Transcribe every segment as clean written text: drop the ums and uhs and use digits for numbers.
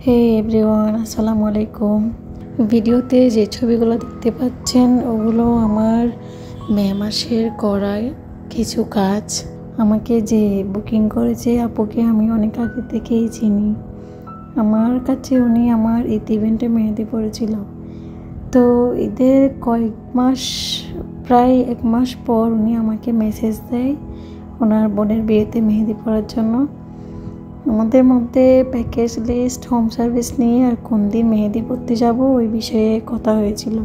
হে everyone, আসসালামু আলাইকুম। ভিডিওতে যে ছবিগুলো দেখতে পাচ্ছেন ওগুলো আমার মে মাসের করা কিছু কাজ। আমাকে যে বুকিং করেছে আপুকে আমি অনেক আগে থেকেই চিনি। আমার কাছে উনি আমার ঈদ ইভেন্টে মেহেদি পড়েছিল। তো ঈদের প্রায় এক মাস পর উনি আমাকে মেসেজ দেয় ওনার বোনের বিয়েতে মেহেদি পড়ার জন্য। আমাদের মধ্যে প্যাকেজ লিস্ট, হোম সার্ভিস নিয়ে আর কোন দিন মেহেদি পড়তে যাব ওই বিষয়ে কথা হয়েছিল।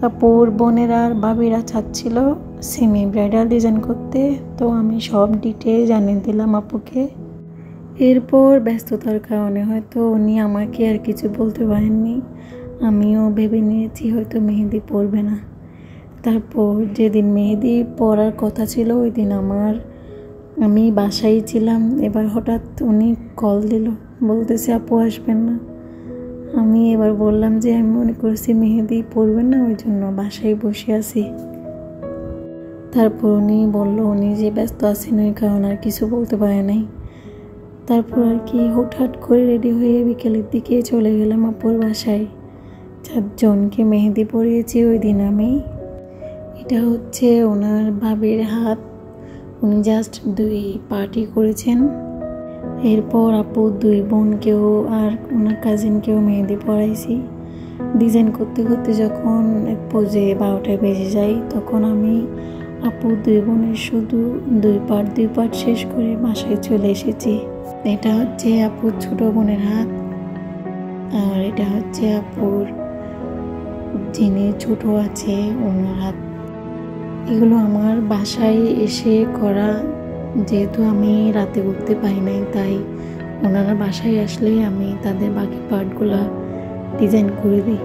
আপুর বোনের আর ভাবিরা চাচ্ছিল সেমি ব্রাইডাল ডিজাইন করতে, তো আমি সব ডিটেল জানিয়ে দিলাম আপুকে। এরপর ব্যস্ততার কারণে হয়তো উনি আমাকে আর কিছু বলতে পারেননি। আমিও ভেবে নিয়েছি হয়তো মেহেদি পরবে না। তারপর যেদিন মেহেদি পরার কথা ছিল ওই দিন আমি বাসায় ছিলাম। এবার হঠাৎ উনি কল দিল, বলতেছে আপু আসবেন না। আমি এবার বললাম যে আমি মনে করছি মেহেদি পরবেন না, ওই জন্য বাসায় বসে আছি। তারপর উনি বলল উনি যে ব্যস্ত আছেন ওই কারণে আর কিছু বলতে পারে নাই। তারপর আর কি হুটহাট করে রেডি হয়ে বিকেলের দিকে চলে গেলাম আপুর বাসায়। 4 জনকে মেহেদি পরিয়েছি ওই দিন আমি। এটা হচ্ছে ওনার ভাবির হাত, উনি জাস্ট 2 পার্টি করেছেন। এরপর আপু 2 বোনকেও আর ওনার কাজিনকেও মেহেদি পরাইছি। ডিজাইন করতে করতে যখন এক পর্যায়ে 12টা বেজে যায় তখন আমি আপু 2 বোনের শুধু 2 পার্ট শেষ করে বাসায় চলে এসেছি। এটা হচ্ছে আপুর ছোট বোনের হাত, আর এটা হচ্ছে আপুর যিনি ছোট আছে ওনার হাত। এগুলো আমার বাসায় এসে করা, যেহেতু আমি রাতে উঠতে পারি নাই তাই ওনারা বাসায় আসলে আমি তাদের বাকি পার্টগুলো ডিজাইন করে দিই।